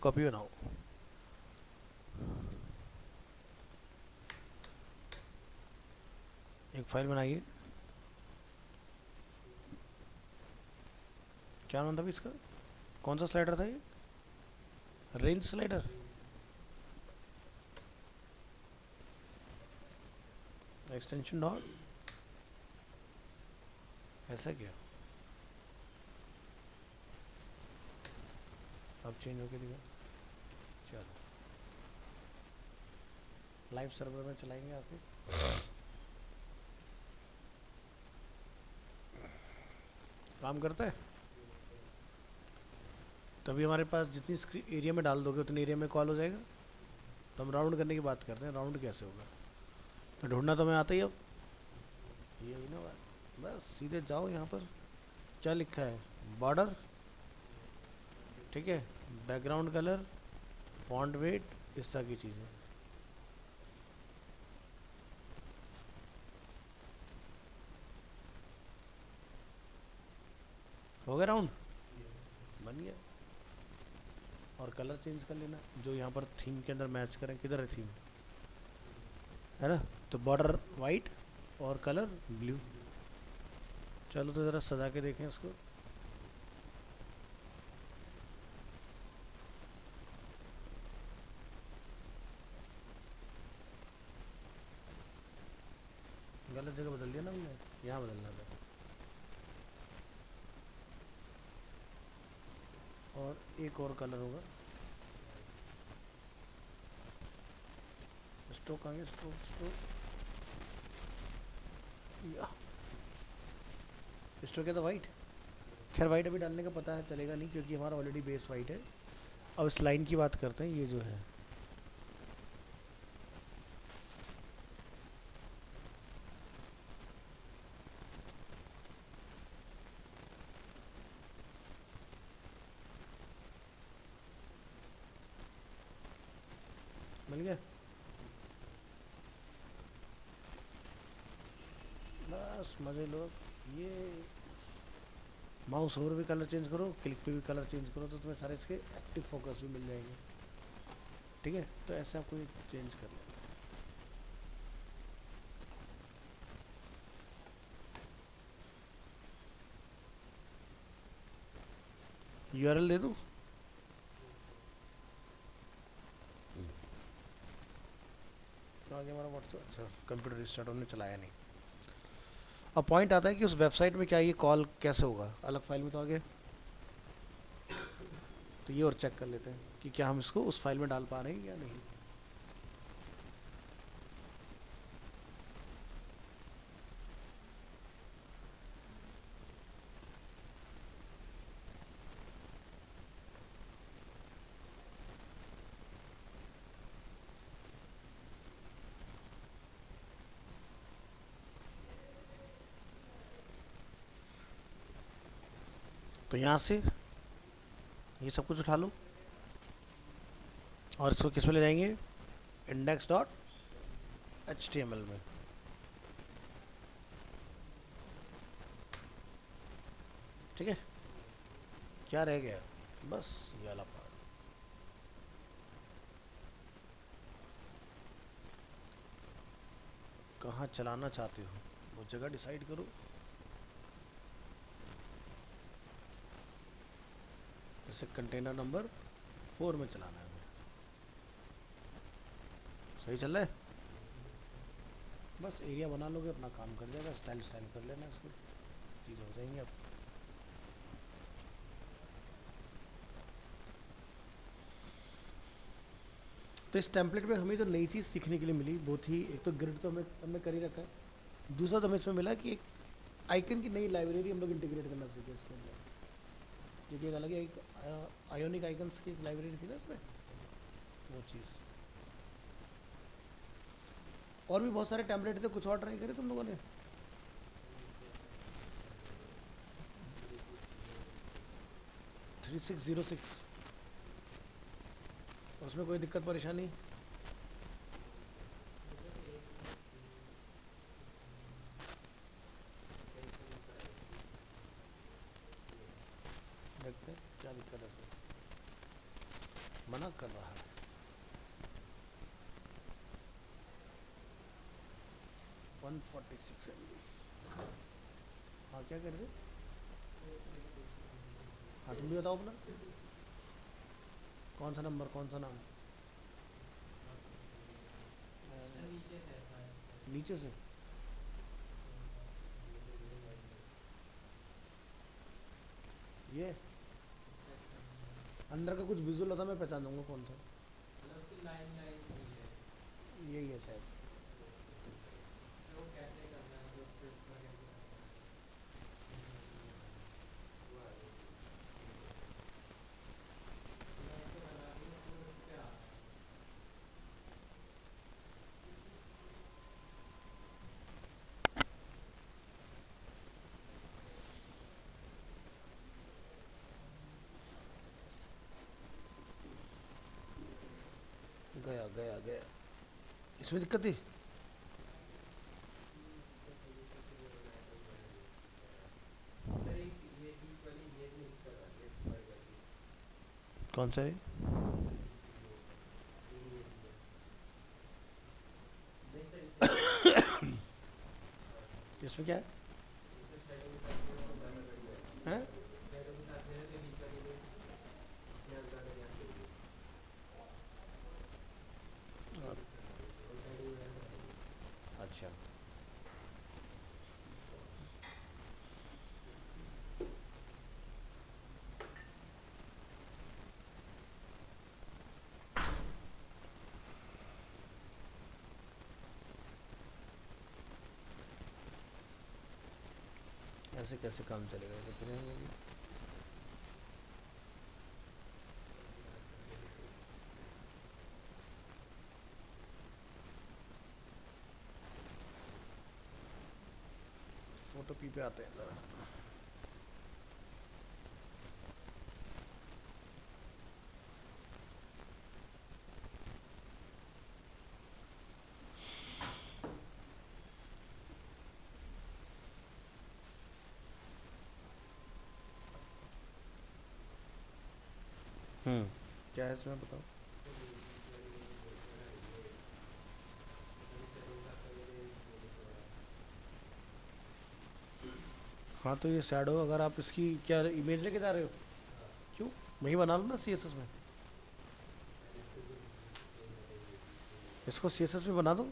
Copy बनाओ। एक file बनाइए। क्या नाम था भी इसका? कौन सा स्लाइडर था ये? Range slider. एक्सटेंशन डॉट ऐसा क्या? अब चेंज होके दिखा। चलो लाइव सर्वर में चलाएंगे आपके। काम करता है। तभी हमारे पास जितनी एरिया में डाल दोगे उतनी एरिया में कॉल हो जाएगा। तो हम राउंड करने की बात करते हैं, राउंड कैसे होगा? तो ढूंढना तो मैं आता ही। अब ये हुई ना बात। बस सीधे जाओ यहाँ पर। क्या लिखा है? बॉर्डर, ठीक है, बैकग्राउंड कलर, फॉन्ट वेट, इस तरह की चीज़ें। हो गया राउंड, बन गया। और कलर चेंज कर लेना जो यहाँ पर थीम के अंदर मैच करें। किधर है थीम? है ना? तो बॉर्डर वाइट और कलर ब्लू। चलो तो ज़रा सजा के देखें इसको। गलत जगह बदल दिया ना हमने, यहाँ बदलना था। और एक और कलर होगा। स्ट्रोक आगे, स्ट्रोक स्ट्रोक या स्ट्रोक है तो वाइट। खैर वाइट अभी डालने का पता है चलेगा नहीं क्योंकि हमारा ऑलरेडी बेस वाइट है। अब इस लाइन की बात करते हैं। ये जो है मिल गया। बस मज़े लो। ये माउस ओवर भी कलर चेंज करो, क्लिक पे भी कलर चेंज करो तो तुम्हें सारे इसके एक्टिव फोकस भी मिल जाएंगे। ठीक है, तो ऐसे आपको चेंज कर लेना। यूआरएल दे दूँ? तो आगे हमारा व्हाट्सएप, अच्छा कंप्यूटर रिस्टार्ट होने चलाया नहीं। अब पॉइंट आता है कि उस वेबसाइट में क्या ये कॉल कैसे होगा। अलग फाइल में तो आगे, तो ये और चेक कर लेते हैं कि क्या हम इसको उस फाइल में डाल पा रहे हैं या नहीं। तो यहाँ से ये सब कुछ उठा लो और इसको किस में ले जाएंगे? Index dot H T M L में। ठीक है, क्या रह गया? बस ये वाला पार्ट। कहाँ चलाना चाहते हो वो जगह डिसाइड करो। जैसे कंटेनर नंबर 4 में चलाना है हमें। सही चल रहा है। बस एरिया बना लोगे अपना काम कर जाएगा। स्टाइल स्टाइल कर लेना इसको, चीज़ हो जाएंगी अब। तो इस टेम्पलेट में हमें जो नई चीज़ सीखने के लिए मिली वो थी, एक तो ग्रिड तो हमें हमने कर ही रखा है। दूसरा तो हमें इसमें मिला कि एक आइकन की नई लाइब्रेरी हम लोग इंटीग्रेट करना सीखे इसके अंदर। क्योंकि एक अलग एक आयोनिक आइकन्स की एक लाइब्रेरी थी ना इसमें, वो चीज़। और भी बहुत सारे टेम्पलेट थे, कुछ और ट्राई करे तुम लोगों ने? 3606, उसमें कोई दिक्कत परेशानी? देखते हैं क्या दिक्कत है इसमें। मना कर रहा है। One 46 MB। हाँ क्या कर रहे? हाँ तुम भी बताओ अपना, कौन सा नंबर, कौन सा नाम? नीचे से ये अंदर का कुछ विजुअल होता मैं पहचान दूंगा कौन सा। यही है शायद। गया गया गया, इसमें दिक्कत थी। कौन सा है? इसमें क्या है? हैं? अच्छा ऐसे कैसे काम चलेगा ये तो फिर नहीं। फोटो पी पे आते हैं ज़रा। क्या है इसमें बताओ। हाँ तो ये शैडो अगर आप इसकी क्या इमेज लेके जा रहे हो? क्यों, मैं ही बना लूँ ना CSS में। इसको CSS में बना दो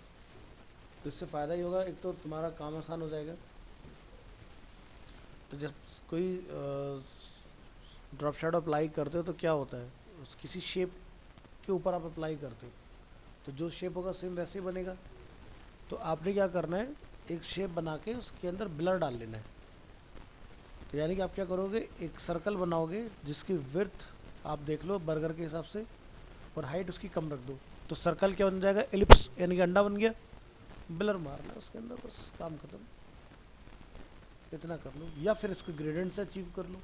तो इससे फ़ायदा ही होगा, एक तो तुम्हारा काम आसान हो जाएगा। तो जब कोई ड्रॉप शैडो अप्लाई करते हो तो क्या होता है, किसी शेप के ऊपर आप अप्लाई करते हो तो जो शेप होगा सेम वैसे ही बनेगा। तो आपने क्या करना है, एक शेप बना के उसके अंदर ब्लर डाल लेना है। तो यानी कि आप क्या करोगे, एक सर्कल बनाओगे जिसकी विड्थ आप देख लो बर्गर के हिसाब से और हाइट उसकी कम रख दो, तो सर्कल क्या बन जाएगा, एलिप्स यानी कि अंडा बन गया। ब्लर मारना है उसके अंदर, बस काम खत्म। इतना कर लो, या फिर इसको ग्रेडियंट से अचीव कर लो,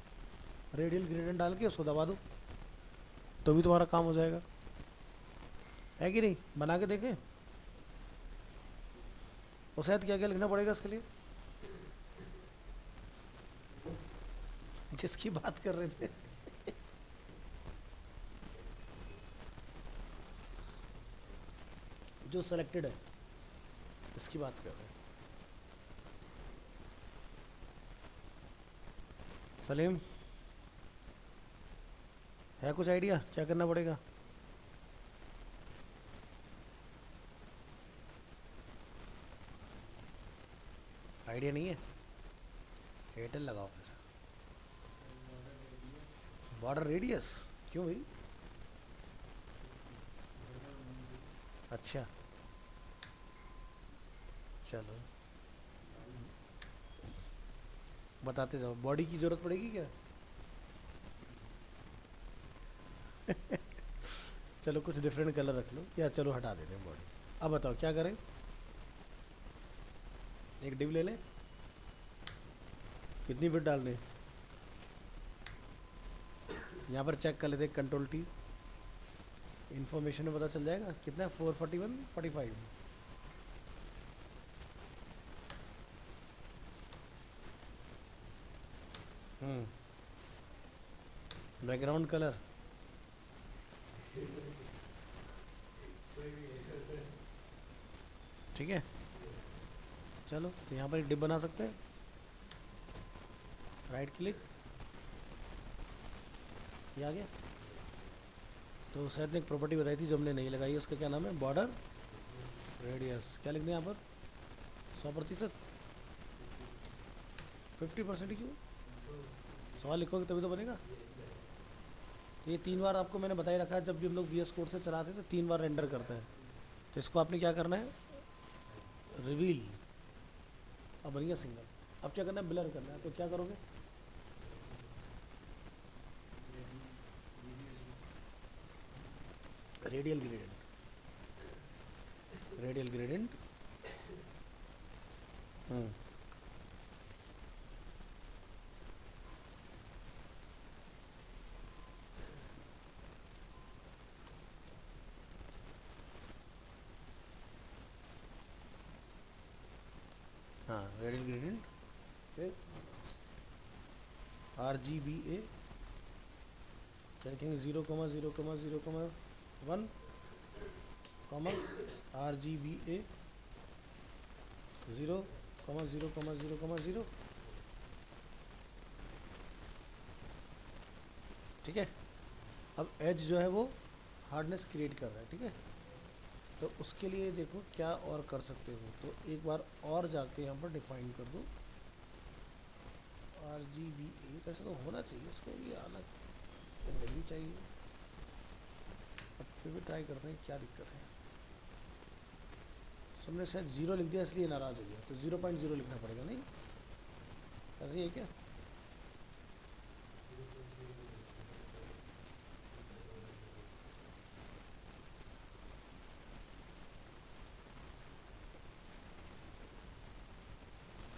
रेडियल ग्रेडियंट डाल के उसको दबा दो तो भी तुम्हारा काम हो जाएगा, है कि नहीं? बना के देखें। और शायद क्या क्या लिखना पड़ेगा इसके लिए, जिसकी बात कर रहे थे। जो सेलेक्टेड है इसकी बात कर रहे हैं। सलीम है कुछ आइडिया क्या करना पड़ेगा? आइडिया नहीं है? एयरटेल लगाओ फिर। बॉर्डर रेडियस क्यों भाई? अच्छा चलो बताते जाओ, बॉडी की ज़रूरत पड़ेगी क्या? चलो कुछ डिफरेंट कलर रख लो, या चलो हटा देते हैं बॉडी। अब बताओ क्या करें, एक डिव ले लें, कितनी बिट डाल दें? यहाँ पर चेक कर लेते हैं, Ctrl+T, इन्फॉर्मेशन में पता चल जाएगा कितना है, 441 45। बैकग्राउंड कलर ठीक है, चलो तो यहाँ पर एक डिप बना सकते हैं, राइट क्लिक, ये आ गया। तो शायद ने एक प्रॉपर्टी बताई थी जो हमने नहीं लगाई, उसका क्या नाम है, बॉर्डर रेडियस। क्या लिख दें यहाँ पर, 100%, 50% ही क्यों, सवाल लिखोगे तभी तो बनेगा। तो ये 3 बार आपको मैंने बताई रखा है, जब भी हम लोग VS कोड से चलाते हैं तो 3 बार रेंडर करते हैं। तो इसको आपने क्या करना है, रिवील, अब बन गया सिंगल। अब क्या करना है, ब्लर करना है, तो क्या करोगे, रेडियल ग्रेडियंट, रेडियल ग्रेडियंट। हाँ, रेडियल ग्रेडियंट, फिर RGBA, क्या लिखेंगे, 0,0,0,1 कॉमा RGBA 0,0,0,0, ठीक है। अब एज जो है वो हार्डनेस क्रिएट कर रहा है, ठीक है। तो उसके लिए देखो क्या और कर सकते हो, तो एक बार और जाके यहाँ पर डिफाइन कर दो RGBA, वैसे तो होना चाहिए इसको, ये आना नहीं चाहिए, अब फिर भी ट्राई करते हैं क्या दिक्कत है। सबने शायद 0 लिख दिया इसलिए नाराज़ हो गया, तो 0.0 लिखना पड़ेगा, नहीं ऐसे ही है क्या,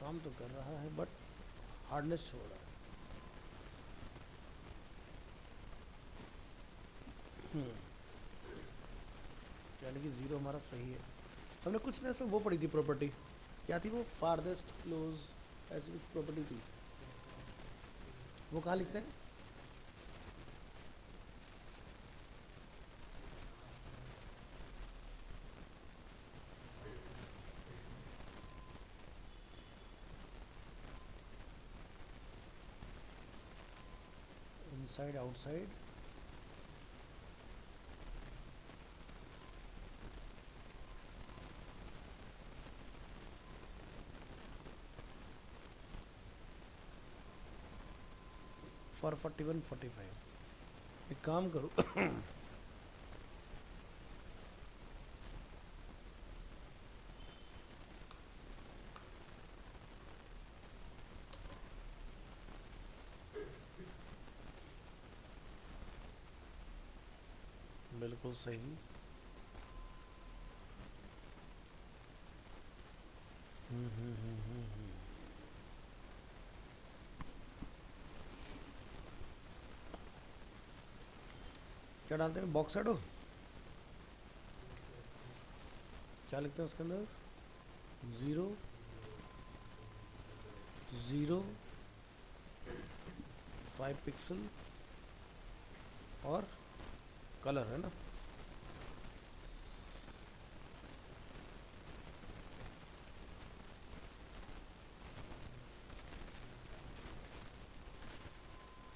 काम तो कर रहा है बट हार्डनेस छोड़ रहा है। यानी कि 0 हमारा सही है। हमने कुछ ना इसमें वो पढ़ी थी प्रॉपर्टी, क्या थी वो, फारदेस्ट क्लोज, ऐसी कुछ प्रॉपर्टी थी, वो कहाँ लिखते हैं, इनसाइड आउटसाइड, फॉर 41 45। एक काम करो बिल्कुल सही। क्या डालते हैं, बॉक्स एडो, क्या लिखते हैं उसके अंदर, 0,0,5 पिक्सल और कलर है ना,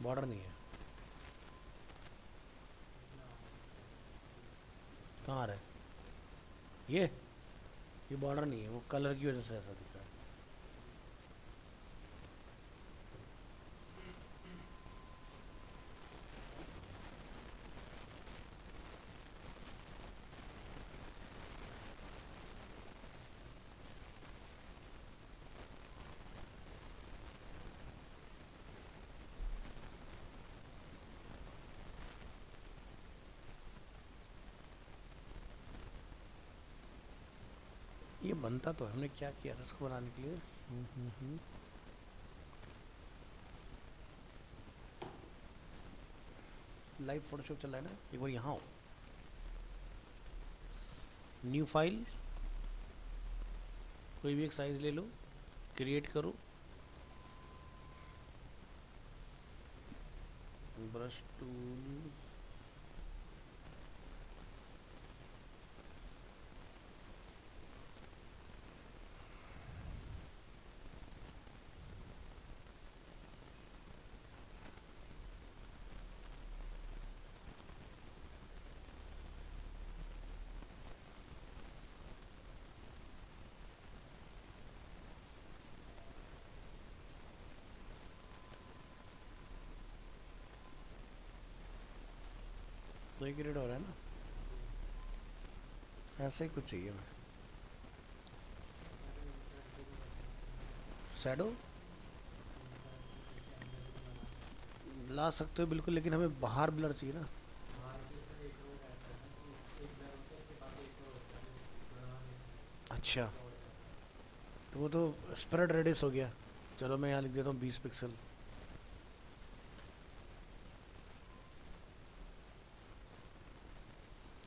बॉर्डर नहीं है, कहाँ आ रहा है, ये बॉर्डर नहीं है, वो कलर की वजह से ऐसा दिख रहा है। ये बनता तो हमने क्या किया था इसको बनाने के लिए, लाइव फोटोशॉप चल रहा है ना, एक बार यहाँ हो, न्यू फाइल, कोई भी एक साइज ले लो, क्रिएट करो, ब्रश टूल, एक्यूरेट हो रहा है ना, ऐसा ही कुछ चाहिए हमें। शैडो ला सकते हो बिल्कुल, लेकिन हमें बाहर ब्लर चाहिए ना। अच्छा, तो वो तो स्प्रेड रेडियस हो गया। चलो मैं यहाँ लिख देता हूँ 20 पिक्सल।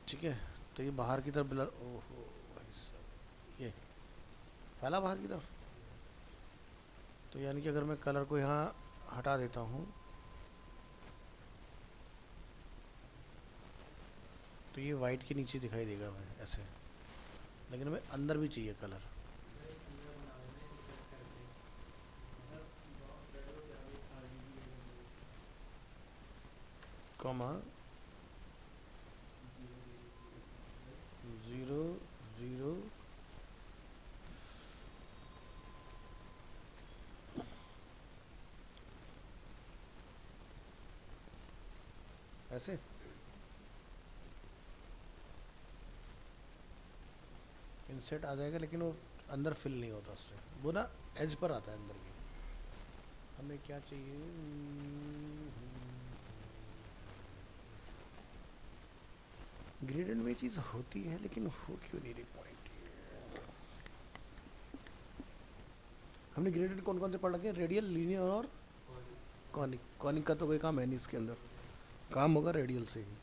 ठीक है, तो ये बाहर की तरफ ब्लर, ओहो भाई साहब, ये पहला बाहर की तरफ। तो यानी कि अगर मैं कलर को यहाँ हटा देता हूँ तो ये वाइट के नीचे दिखाई देगा हमें ऐसे, लेकिन हमें अंदर भी चाहिए कलर। कॉमा 0 0 ऐसे इनसेट आ जाएगा, लेकिन वो अंदर फिल नहीं होता उससे, वो ना एज पर आता है अंदर की। हमें क्या चाहिए, ग्रेडेड में चीज़ होती है लेकिन हो क्यों नहीं रही पॉइंट। हमने ग्रेडेड कौन कौन से पढ़ रखे हैं, रेडियल, लीनियर और कॉनिक। कॉनिक का तो कोई काम है नहीं इसके अंदर, काम होगा रेडियल से ही।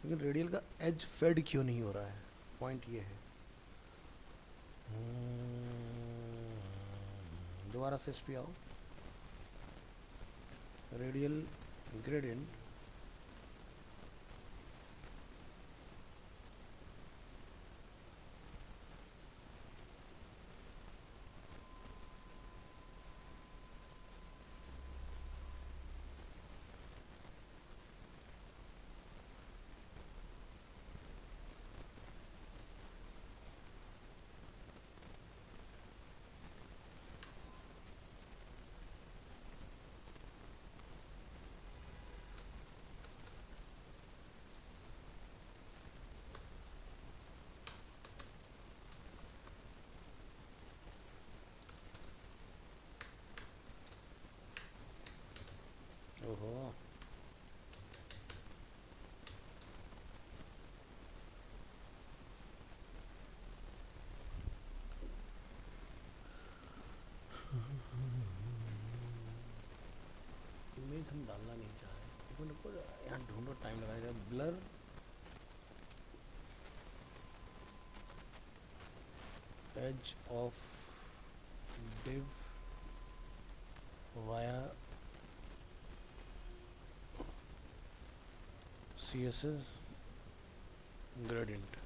लेकिन रेडियल का एज फेड क्यों नहीं हो रहा है, पॉइंट ये है। दोबारा से इस पे आओ, रेडियल ग्रेडियंट, ओहो इमेज हम डालना नहीं चाह रहे, लेकिन रुको यहाँ ढूंढो, टाइम लगाएगा। Blur edge of div via css gradient।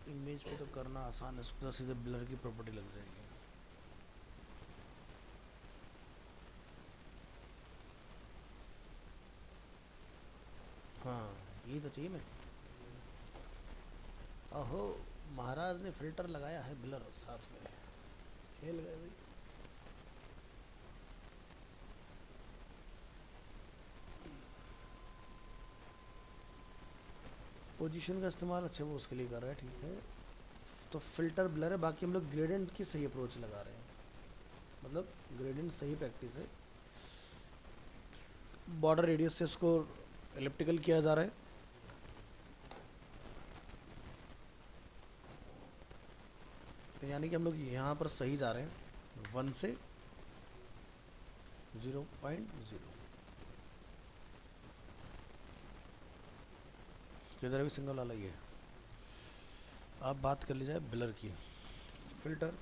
Image पे तो करना आसान है, उसको तो सीधे ब्लर की प्रॉपर्टी लग जाएगी। हाँ ये तो चाहिए मैं। ओहो, महाराज ने फिल्टर लगाया है ब्लर साथ में, खेल गए भाई। पोजीशन का इस्तेमाल अच्छा वो उसके लिए कर रहा है, ठीक है। तो फिल्टर ब्लर है, बाकी हम लोग ग्रेडियंट की सही अप्रोच लगा रहे हैं, मतलब ग्रेडियंट सही प्रैक्टिस है। बॉर्डर रेडियस से इसको एलिप्टिकल किया जा रहा है। तो यानी कि हम लोग यहाँ पर सही जा रहे हैं 1 से 0.0। किधर भी सिग्नल वाला ही है। अब बात कर ली जाए ब्लर की। फिल्टर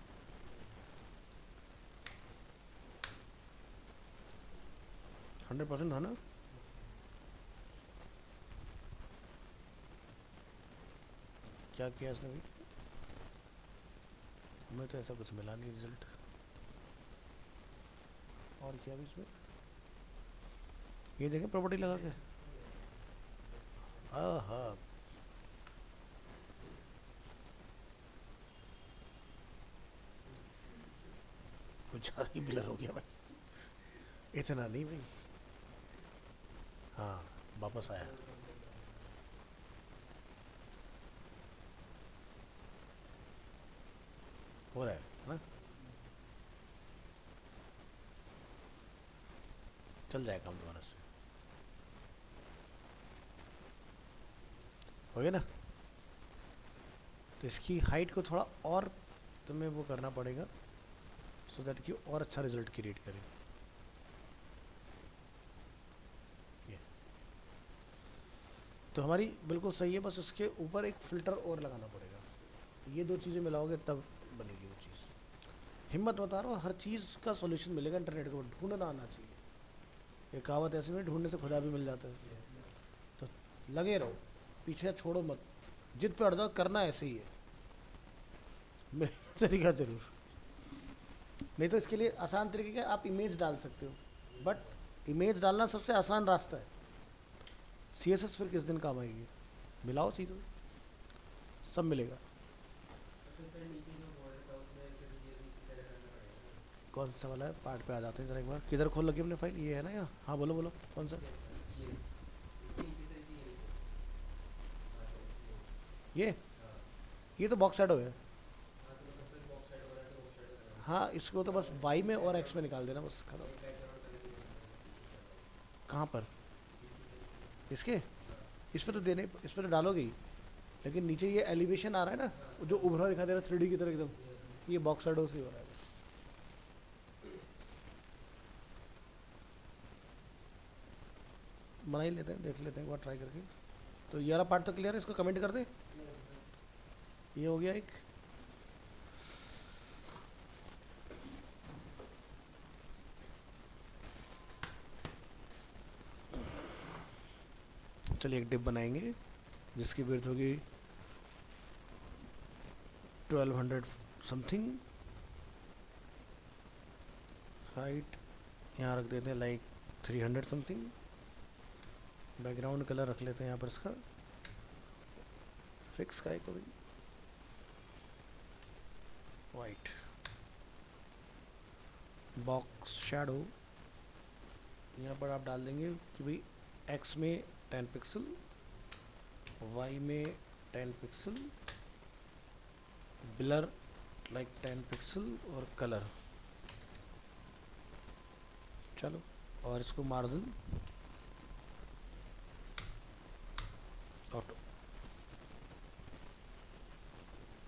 %100 था ना। क्या किया इसने भी, हमें तो ऐसा कुछ मिला नहीं रिजल्ट। और क्या भी इसमें, ये देखें प्रॉपर्टी लगा के। हाँ, कुछ ज़्यादा ही ब्लर हो गया भाई, इतना नहीं भाई। हाँ, वापस आया। हो रहा है ना, चल जाएगा काम दोबारा से, हो गया ना। तो इसकी हाइट को थोड़ा और तुम्हें वो करना पड़ेगा, सो दैट कि और अच्छा रिजल्ट क्रिएट करे। ये तो हमारी बिल्कुल सही है, बस उसके ऊपर एक फ़िल्टर और लगाना पड़ेगा। ये 2 चीज़ें मिलाओगे तब बनेगी वो चीज़। हिम्मत बता रहा हूँ, हर चीज़ का सॉल्यूशन मिलेगा इंटरनेट को, ढूंढना आना चाहिए। ये कहावत ऐसे नहीं, ढूंढने से खुदा भी मिल जाता है। तो लगे रहो, पीछे छोड़ो मत, जिद पे अड़ जाओ, करना ऐसे ही है मेरा तरीका जरूर। नहीं तो इसके लिए आसान तरीके क्या, आप इमेज डाल सकते हो, बट इमेज डालना सबसे आसान रास्ता है। CSS फिर किस दिन काम आएगी, मिलाओ चीज़ों, सब मिलेगा। कौन सा वाला है, पार्ट पे आ जाते हैं जरा एक बार। किधर खोल लगी अपने फाइल, ये है ना यहाँ। हाँ बोलो बोलो, कौन सा, ये तो बॉक्स शैडो है। हाँ, इसको तो बस वाई में और एक्स में निकाल देना, बस खत्म। कहाँ पर, इसके, इस पर तो देने, इस पर तो डालोगे ही, लेकिन नीचे ये एलिवेशन आ रहा है ना, जो उभरा दिखा दे रहा है 3D की तरह एकदम, ये बॉक्स शैडो से हो रहा है बस। बना ही लेते हैं, देख लेते हैं एक बार ट्राई करके। तो ये वाला पार्ट तो क्लियर है, इसको कमेंट कर दे। ये हो गया एक। चलिए एक डिप बनाएंगे जिसकी विड्थ होगी 1200 समथिंग। हाइट यहाँ रख देते हैं लाइक 300 समथिंग। बैकग्राउंड कलर रख लेते हैं यहाँ पर इसका फिक्स का एक वाइट। बॉक्स शैडो यहाँ पर आप डाल देंगे कि भाई एक्स में 10 पिक्सल, वाई में 10 पिक्सल, ब्लर लाइक 10 पिक्सल और कलर। चलो, और इसको मार्जिन ऑटो,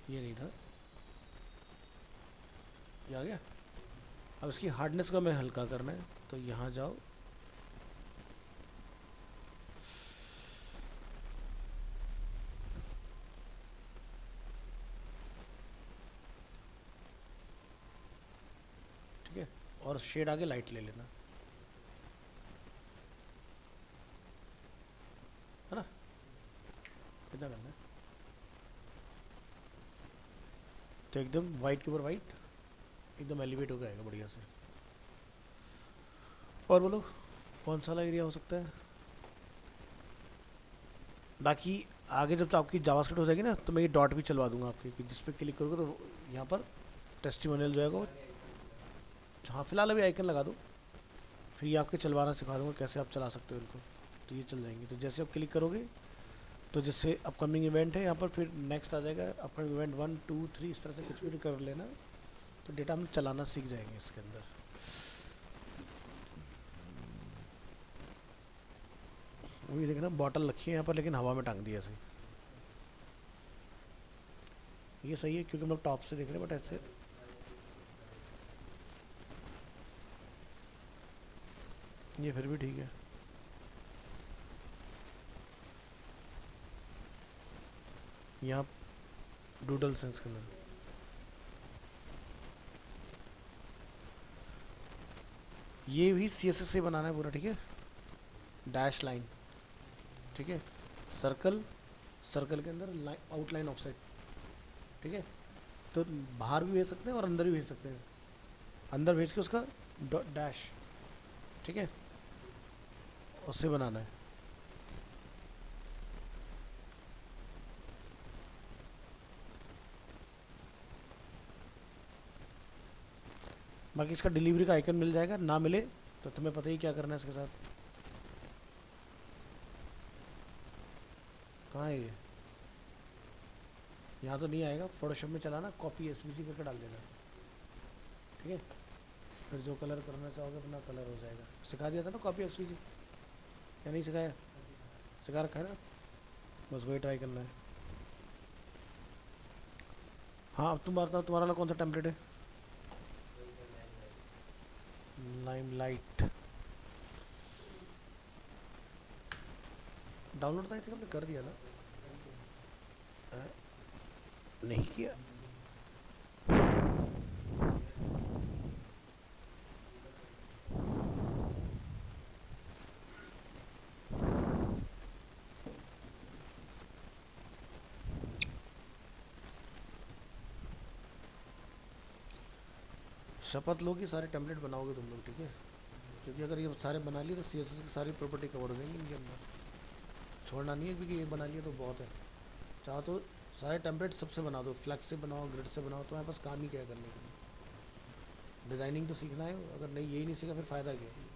ये नहीं था, ये आ गया। अब इसकी हार्डनेस को हमें हल्का करना है, तो यहाँ जाओ, ठीक है, और शेड आगे लाइट ले लेना, है ना, कितना करना है। तो एकदम वाइट के ऊपर वाइट, एकदम एलिवेट हो जाएगा बढ़िया से। और बोलो कौन सा वाला एरिया हो सकता है। बाकी आगे जब तो आपकी जावास्क्रिप्ट हो जाएगी ना, तो मैं ये डॉट भी चलवा दूंगा आपके, कि जिस पर क्लिक करोगे तो यहाँ पर टेस्टिमोनियल जो है वो, हाँ फिलहाल अभी आइकन लगा दो, फिर ये आपके चलवाना सिखा दूंगा कैसे आप चला सकते हो इनको, तो ये चल जाएंगे। तो जैसे आप क्लिक करोगे तो जैसे अपकमिंग इवेंट है यहाँ पर, फिर नेक्स्ट आ जाएगा अपकमिंग इवेंट 1 2 3, इस तरह से कुछ भी कर लेना, तो डेटा हम चलाना सीख जाएंगे इसके अंदर। वही देखना, बॉटल रखी है यहाँ पर लेकिन हवा में टांग दी ऐसे। ये सही है क्योंकि हम लोग टॉप से देख रहे हैं, बट ऐसे ये फिर भी ठीक है। यहाँ डूडल सेंस के अंदर ये भी सी एस एस से बनाना है पूरा, ठीक है। डैश लाइन, ठीक है। सर्कल, सर्कल के अंदर लाइन, आउटलाइन ऑफसेट, ठीक है। तो बाहर भी भेज सकते हैं और अंदर भी भेज सकते हैं। अंदर भेज के उसका डैश, ठीक है, उससे बनाना है। बाकी इसका डिलीवरी का आइकन मिल जाएगा, ना मिले तो तुम्हें पता ही क्या करना है इसके साथ। कहाँ है ये? यहाँ तो नहीं आएगा, फोटोशॉप में चलाना, कॉपी एसवीजी करके डाल देना, ठीक है। फिर जो कलर करना चाहोगे अपना कलर हो जाएगा। सिखा दिया था ना कॉपी एसवीजी, या नहीं सिखाया? सिखा रखा है ना, बस वही ट्राई करना है। हाँ अब तुम बताओ तुम्हारा वाला कौन सा टेम्पलेट है? लाइम लाइट डाउनलोड था, आई थिंक हमने कर दिया ना? नहीं किया। शपथ लो कि सारे टेम्पलेट बनाओगे तुम लोग, ठीक है। क्योंकि अगर ये सारे बना लिए तो सी एस एस की सारी प्रॉपर्टी कवर हो जाएंगी इनके अंदर। छोड़ना नहीं है, क्योंकि ये बना लिया तो बहुत है। चाहो तो सारे टेम्पलेट सबसे बना दो, फ्लैक्स से बनाओ, ग्रिड से बनाओ, तुम्हारे पास काम ही क्या है करने के लिए। डिज़ाइनिंग तो सीखना है, अगर नहीं यही नहीं सीखा फिर फ़ायदा क्या है।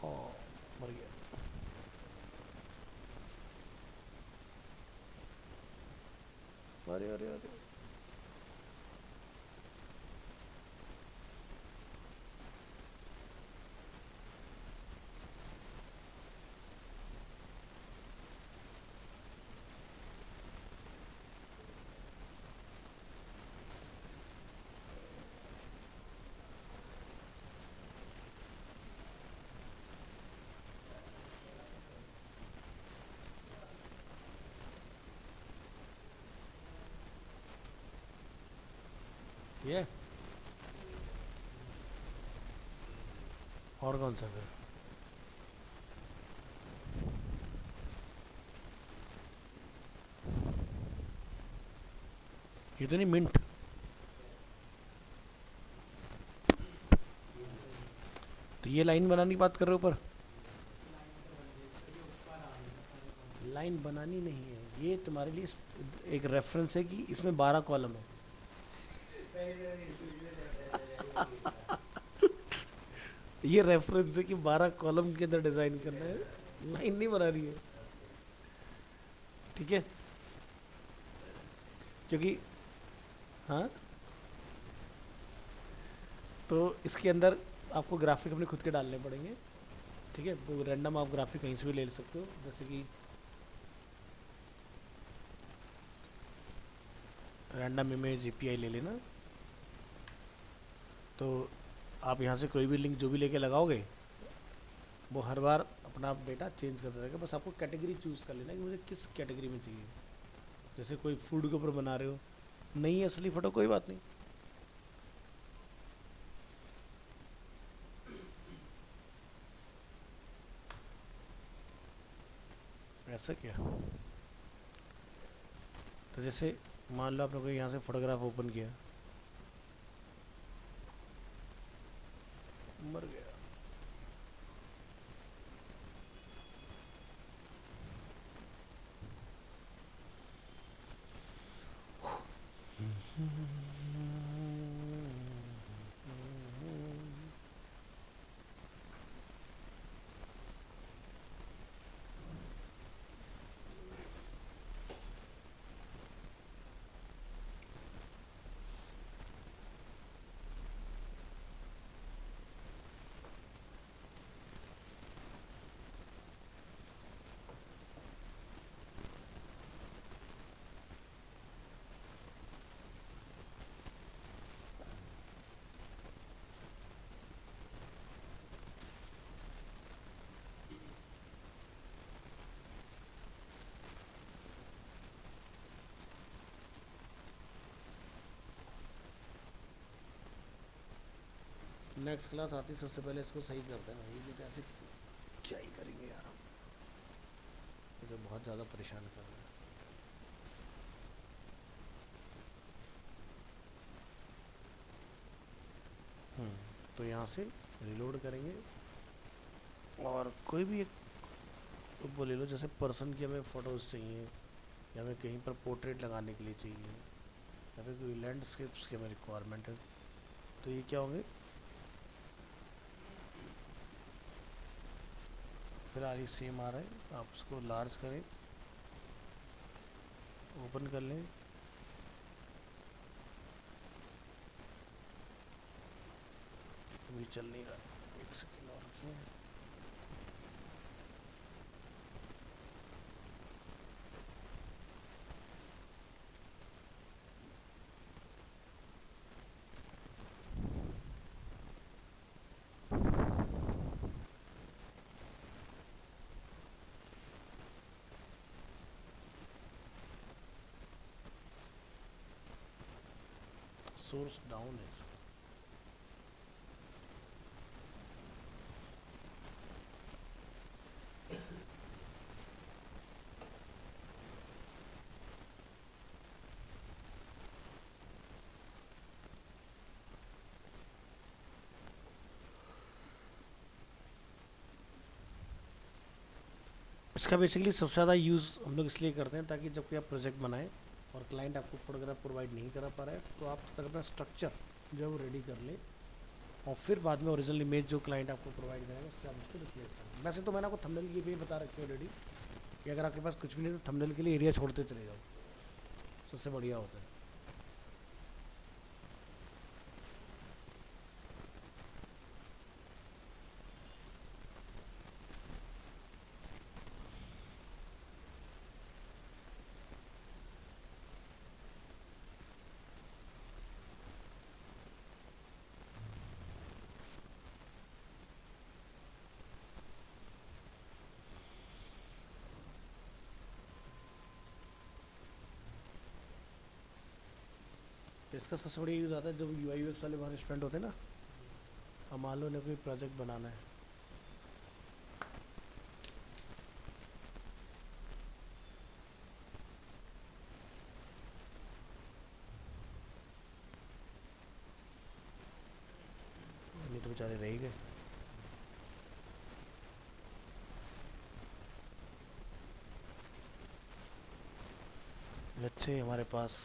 हाँ, मर गया। अरे अरे अरे, ये और कौन सा फिर? ये तो नहीं मिंट? तो ये लाइन बनाने की बात कर रहे हो, पर लाइन बनानी नहीं है, ये तुम्हारे लिए एक रेफरेंस है कि इसमें 12 कॉलम है। ये रेफरेंस है कि 12 कॉलम के अंदर डिज़ाइन करना है, लाइन नहीं बना रही है, ठीक है। क्योंकि हाँ, तो इसके अंदर आपको ग्राफिक अपने खुद के डालने पड़ेंगे, ठीक है। वो रैंडम आप ग्राफिक कहीं से भी ले सकते हो, जैसे कि रैंडम इमेज एपीआई ले लेना। तो आप यहाँ से कोई भी लिंक जो भी लेके लगाओगे, वो हर बार अपना डेटा चेंज करता रहेगा। बस आपको कैटेगरी चूज़ कर लेना कि मुझे किस कैटेगरी में चाहिए। जैसे कोई फूड के ऊपर बना रहे हो, नहीं है असली फ़ोटो, कोई बात नहीं। ऐसा क्या? तो जैसे मान लो आपने कोई यहाँ से फोटोग्राफ ओपन किया, मर गया। नेक्स्ट क्लास आती सबसे पहले इसको सही करते हैं। ये जो ऐसे क्या ही करेंगे यार हम, मुझे बहुत ज़्यादा परेशान कर रहे हैं। तो यहाँ से रिलोड करेंगे और कोई भी एक वो ले लो, जैसे पर्सन की हमें फ़ोटोज़ चाहिए या हमें कहीं पर पोर्ट्रेट लगाने के लिए चाहिए या फिर कोई लैंडस्केप्स की हमें रिक्वायरमेंट है, तो ये क्या होंगे, फिलहाल ये सेम आ रहा है। आप उसको लार्ज करें, ओपन कर लें, अभी चल नहीं रहा, एक सेकेंड और रखिए। सोर्स डाउन है इसका। इसका बेसिकली सबसे ज़्यादा यूज़ हम लोग इसलिए करते हैं ताकि जब कोई आप प्रोजेक्ट बनाएं और क्लाइंट आपको फोटोग्राफ प्रोवाइड नहीं करा पा रहा है, तो आप तक अपना स्ट्रक्चर जो है वो रेडी कर ले और फिर बाद में ओरिजिनल इमेज जो क्लाइंट आपको प्रोवाइड करेगा उससे आप उसको रिप्लेस करें। वैसे तो मैंने आपको थंबनेल की भी बता रखी है ऑलरेडी कि अगर आपके पास कुछ भी नहीं तो थंबनेल के लिए एरिया छोड़ते चले जाओ, सबसे बढ़िया होता है। तो इसका सबसे बढ़िया यूज़ आता है जब UI UX वाले बाहर स्टूडेंट होते हैं ना, अब मान लो उन्हें कोई प्रोजेक्ट बनाना है, नहीं तो बेचारे रह ही गए। लेट्स से हमारे पास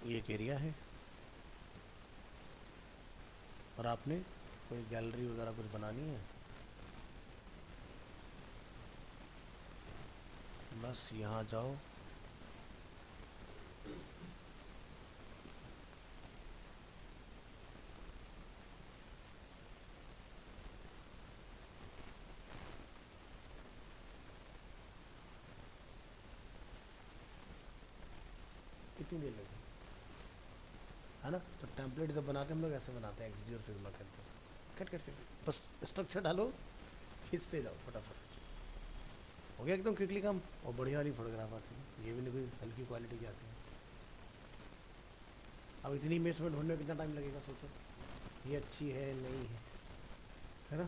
ये एक एरिया है और आपने कोई गैलरी वगैरह कुछ बनानी है, बस यहाँ जाओ, कितनी देर लगी है ना। तो टेम्पलेट जब बनाते हैं हम लोग ऐसे बनाते हैं एक्सडी और फिग्मा के अंदर, कट कट कट बस स्ट्रक्चर डालो, खींचते जाओ फटाफट, हो गया एकदम क्विकली काम। और बढ़िया वाली फोटोग्राफ आती है, ये भी नहीं कोई हल्की क्वालिटी की आती है। अब इतनी इमेज में ढूंढने में कितना टाइम लगेगा सोचो, ये अच्छी है नहीं है ना।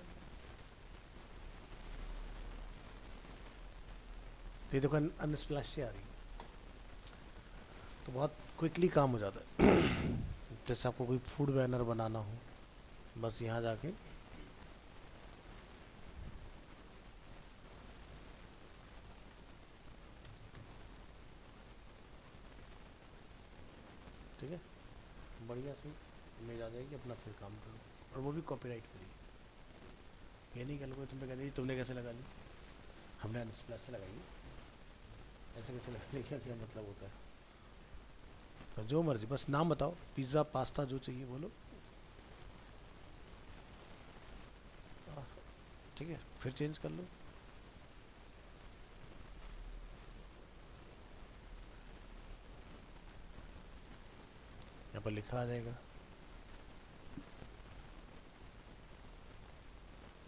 तो ये देखो अनस्प्लैश से आ रही है, तो बहुत क्विकली काम हो जाता है। जैसे आपको कोई फूड बैनर बनाना हो, बस यहाँ जाके ठीक है, बढ़िया सी इमेज आ जाएगी, अपना फिर काम करो, और वो भी कॉपीराइट फ्री। ये नहीं कल को तुम पे कहते जी तुमने कैसे लगा ली, हमने अनस्प्लैश से लगाई, ऐसे कैसे लगाने का क्या मतलब होता है। तो जो मर्जी, बस नाम बताओ, पिज़्ज़ा पास्ता जो चाहिए बोलो, ठीक है, फिर चेंज कर लो। यहाँ पर लिखा आ जाएगा,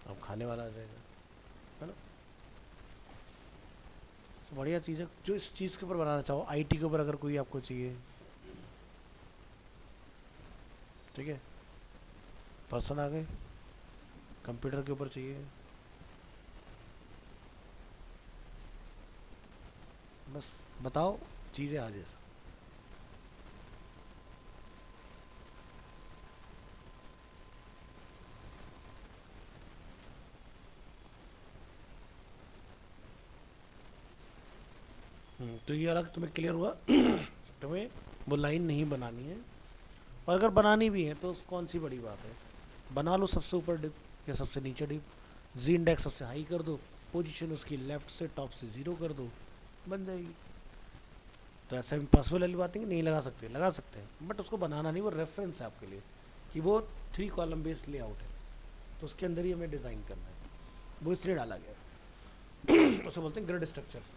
अब खाने वाला आ जाएगा, है ना। तो बढ़िया चीज़ है, जो इस चीज़ के ऊपर बनाना चाहो, आईटी के ऊपर अगर कोई आपको चाहिए, ठीक है, पर्सन आ गए, कंप्यूटर के ऊपर चाहिए, बस बताओ, चीज़ें हाजिर। तो ये अलग तुम्हें क्लियर हुआ। तुम्हें वो लाइन नहीं बनानी है, और अगर बनानी भी है तो कौन सी बड़ी बात है, बना लो सबसे ऊपर डिप या सबसे नीचे डिप, जी इंडेक्स सबसे हाई कर दो, पोजीशन उसकी लेफ्ट से टॉप से 0 कर दो, बन जाएगी। तो ऐसा इम्पॉसिबल वाली बात है कि नहीं लगा सकते, लगा सकते हैं, बट उसको बनाना नहीं, वो रेफरेंस है आपके लिए कि वो 3 कॉलम बेस्ड लेआउट है, तो उसके अंदर ही हमें डिज़ाइन करना है, वो इसलिए डाला गया है। उसे बोलते हैं ग्रिड स्ट्रक्चर।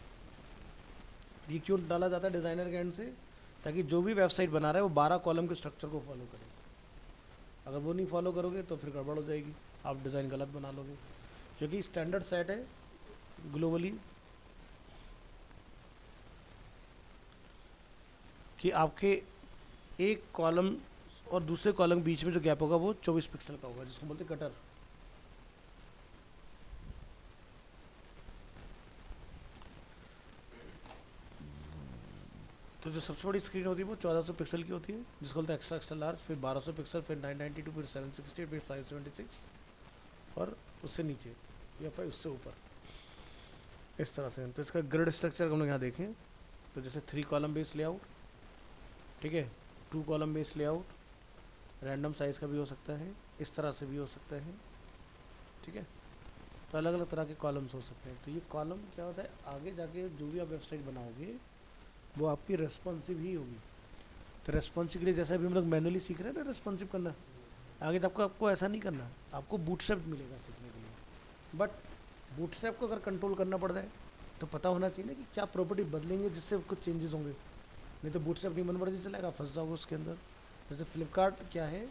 ये क्यों डाला जाता है डिज़ाइनर के एंड से, ताकि जो भी वेबसाइट बना रहा है वो 12 कॉलम के स्ट्रक्चर को फॉलो करे। अगर वो नहीं फॉलो करोगे तो फिर गड़बड़ हो जाएगी, आप डिज़ाइन गलत बना लोगे, क्योंकि स्टैंडर्ड सेट है ग्लोबली कि आपके एक कॉलम और दूसरे कॉलम के बीच में जो गैप होगा वो 24 पिक्सल का होगा, जिसको बोलते हैं कटर। तो जो सबसे बड़ी स्क्रीन होती है वो 1400 पिक्सल की होती है, जिसको बोलते हैं एक्स्ट्रा एक्स्ट्रा लार्ज, फिर 1200 पिक्सल, फिर 992, फिर 768, फिर 576, और उससे नीचे या फिर उससे ऊपर, इस तरह से। तो इसका ग्रिड स्ट्रक्चर हम लोग यहाँ देखें तो जैसे 3 कॉलम बेस लेआउट, ठीक है, 2 column base layout, random size का भी हो सकता है, इस तरह से भी हो सकता है, ठीक है। तो अलग अलग तरह के कॉलम्स हो सकते हैं। तो ये कॉलम क्या होता है, आगे जाके जो भी आप वेबसाइट बनाओगे वो आपकी रेस्पॉन्सिव ही होगी। तो रेस्पॉन्सिव के लिए जैसे अभी हम लोग मैनुअली सीख रहे हैं ना रेस्पॉन्सिव करना, आगे तो आपको ऐसा नहीं करना, आपको बूटस्ट्रैप मिलेगा सीखने के लिए। बट बूटस्ट्रैप को अगर कंट्रोल करना पड़ जाए तो पता होना चाहिए ना कि क्या प्रॉपर्टी बदलेंगे जिससे कुछ चेंजेस होंगे, नहीं तो बूटस्ट्रैप नहीं मनमर्जी चलेगा, फंस जाओगे उसके अंदर। जैसे फ्लिपकार्ट क्या है,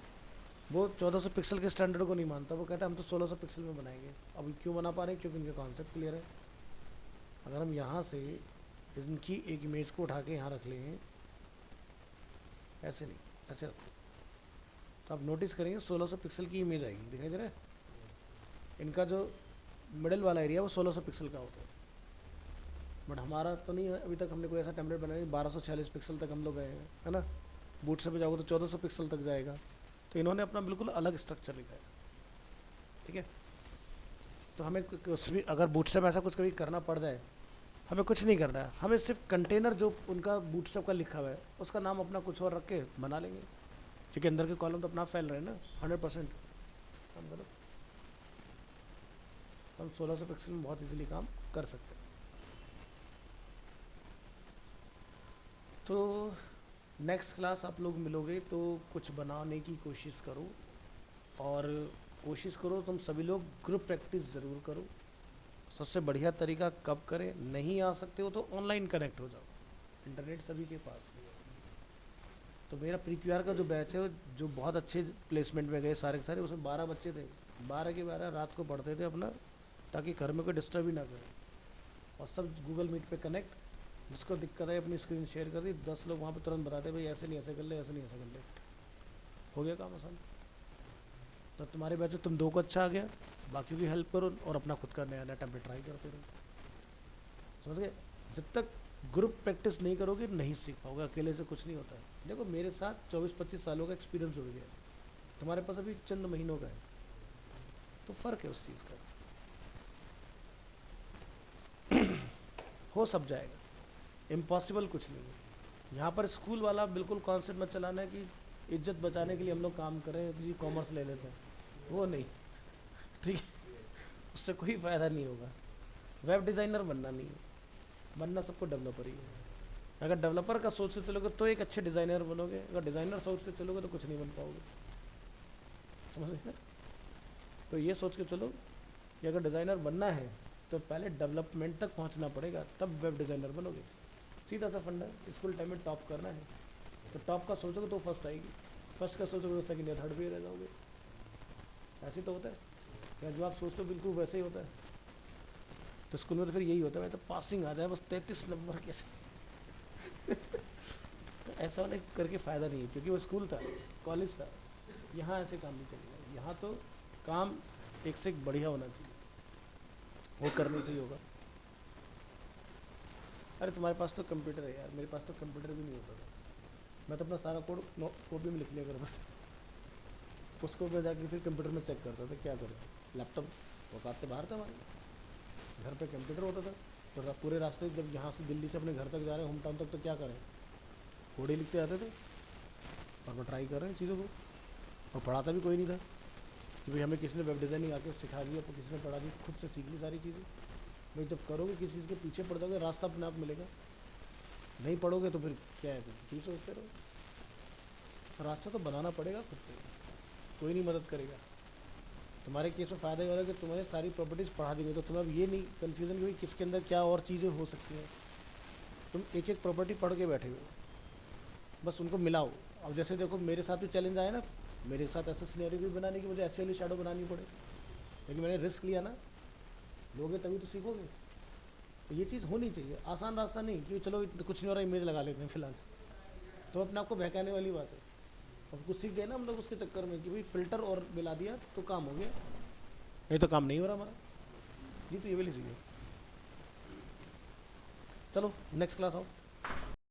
वो 1400 पिक्सल के स्टैंडर्ड को नहीं मानता, वो कहता है हम तो 1600 पिक्सल में बनाएंगे। अब क्यों बना पा रहे हैं, क्योंकि उनका कॉन्सेप्ट क्लियर है। अगर हम यहाँ से इनकी एक इमेज को उठा के यहाँ रख लेंगे, ऐसे नहीं, ऐसे रखो, तो आप नोटिस करेंगे 1600 पिक्सल की इमेज आएगी, दिखाई दे रहा है। इनका जो मिडिल वाला एरिया वो 1600 पिक्सल का होता है, बट हमारा तो नहीं है अभी तक, हमने कोई ऐसा टेम्पलेट बनाया नहीं। 1246 पिक्सल तक हम लोग गए हैं, है ना। बूट से पे जाओगे तो 1400 पिक्सल तक जाएगा। तो इन्होंने अपना बिल्कुल अलग स्ट्रक्चर लिखा है, ठीक है। तो हमें कुछ भी अगर बूटस्ट्रैप ऐसा कुछ कभी करना पड़ जाए, हमें कुछ नहीं करना है, हमें सिर्फ कंटेनर जो उनका बूटस्ट्रैप का लिखा हुआ है उसका नाम अपना कुछ और रख के बना लेंगे, क्योंकि अंदर के कॉलम तो अपना फैल रहे हैं ना 100%। काम करो, हम 1600 पिक्सल में बहुत इजीली काम कर सकते हैं। तो नेक्स्ट क्लास आप लोग मिलोगे तो कुछ बनाने की कोशिश करो, और कोशिश करो तुम सभी लोग ग्रुप प्रैक्टिस ज़रूर करो। सबसे बढ़िया तरीका कब करें, नहीं आ सकते हो तो ऑनलाइन कनेक्ट हो जाओ, इंटरनेट सभी के पास है। तो मेरा प्रीतिवार का जो बैच है जो बहुत अच्छे प्लेसमेंट में गए सारे के सारे, उसमें 12 बच्चे थे, 12 के 12 रात को पढ़ते थे अपना, ताकि घर में कोई डिस्टर्ब ही ना करे, और सब गूगल मीट पे कनेक्ट, जिसको दिक्कत है अपनी स्क्रीन शेयर कर दी, 10 लोग वहाँ पे तुरंत बताते भाई ऐसे नहीं ऐसे कर ले, ऐसे नहीं ऐसे कर ले, हो गया काम आसान। तो तुम्हारे बैच में तुम 2 को अच्छा आ गया, बाकी की हेल्प करो और अपना खुद का नया नया टेम्पलेट ट्राई करते रहो, समझ गए। जब तक ग्रुप प्रैक्टिस नहीं करोगे नहीं सीख पाओगे, अकेले से कुछ नहीं होता है। देखो मेरे साथ 24-25 सालों का एक्सपीरियंस हो गया, तुम्हारे पास अभी चंद महीनों का है, तो फ़र्क है उस चीज़ का। हो सब जाएगा, इम्पॉसिबल कुछ नहीं है। यहाँ पर स्कूल वाला बिल्कुल कॉन्सेप्ट मत चलाना है कि इज्जत बचाने के लिए हम लोग काम करें, जी कॉमर्स ले लेते हैं, वो नहीं, ठीक है, उससे कोई फ़ायदा नहीं होगा। वेब डिज़ाइनर बनना नहीं है, बनना सबको डेवलपर ही है। अगर डेवलपर का सोच से चलोगे तो एक अच्छे डिज़ाइनर बनोगे, अगर डिज़ाइनर सोच के चलोगे तो कुछ नहीं बन पाओगे, समझ गए। तो ये सोच के चलो कि अगर डिज़ाइनर बनना है तो पहले डेवलपमेंट तक पहुंचना पड़ेगा, तब वेब डिज़ाइनर बनोगे। सीधा सा फंडा, स्कूल टाइम में टॉप करना है, तो टॉप का सोचोगे तो फर्स्ट आएगी, फर्स्ट का सोचोगे तो सेकंड या थर्ड पे रह जाओगे। ऐसे तो होता है, या जो आप सोचते हो बिल्कुल वैसे ही होता है। तो स्कूल में तो फिर यही होता है, मैं तो पासिंग आ जाए बस 33 नंबर कैसे। तो ऐसा वाले करके फ़ायदा नहीं है, क्योंकि वो स्कूल था, कॉलेज था, यहाँ ऐसे काम नहीं चलेगा, यहाँ तो काम एक से एक बढ़िया होना चाहिए, वो करने से ही होगा। अरे तुम्हारे पास तो कंप्यूटर है यार, मेरे पास तो कंप्यूटर भी नहीं होता था। मैं तो अपना सारा कोड कॉपी में लिख लिया करता था, उसको मैं जाके फिर कंप्यूटर में चेक करता था। क्या करें, लैपटॉप औकात से बाहर था हमारे घर पे, कंप्यूटर होता था। तो पूरे रास्ते जब यहाँ से दिल्ली से अपने घर तक जा रहे हैं, होम टाउन तक, तो क्या करें, कोड ही लिखते आते थे और वो ट्राई कर रहे हैं चीज़ों को। और पढ़ाता भी कोई नहीं था कि भाई हमें किसी ने वेब डिज़ाइनिंग आके सिखा दिया, तो किसी ने पढ़ा दी, खुद से सीख ली सारी चीज़ें। भाई जब करोगे किसी चीज़ के पीछे पड़ जाओगे, रास्ता अपने आप मिलेगा। नहीं पढ़ोगे तो फिर क्या है, क्यों सोचते रहो। रास्ता तो बनाना पड़ेगा खुद से, कोई नहीं मदद करेगा। तुम्हारे केस में फ़ायदा ये हो रहा है कि तुम्हें सारी प्रॉपर्टीज़ पढ़ा दी गई, तो तुम्हें अब ये नहीं कन्फ्यूज़न कि भाई किसके अंदर क्या और चीज़ें हो सकती हैं। तुम एक एक प्रॉपर्टी पढ़ के बैठे हो, बस उनको मिलाओ। अब जैसे देखो मेरे साथ भी चैलेंज आया ना, मेरे साथ ऐसा सिनेरियो भी बनाने की मुझे ऐसे वाली शैडो बनानी पड़े, लेकिन मैंने रिस्क लिया ना। लोगे तभी तो सीखोगे। तो ये चीज़ होनी चाहिए, आसान रास्ता नहीं कि चलो कुछ नहीं हो रहा, इमेज लगा लेते हैं फिलहाल, तो अपने आप को बहकाने वाली बात है। अब कुछ सीख गए ना हम लोग उसके चक्कर में कि भाई फ़िल्टर और मिला दिया तो काम हो गया, नहीं तो काम नहीं हो रहा हमारा। जी तो ये वाली चीज़ है। चलो नेक्स्ट क्लास आओ।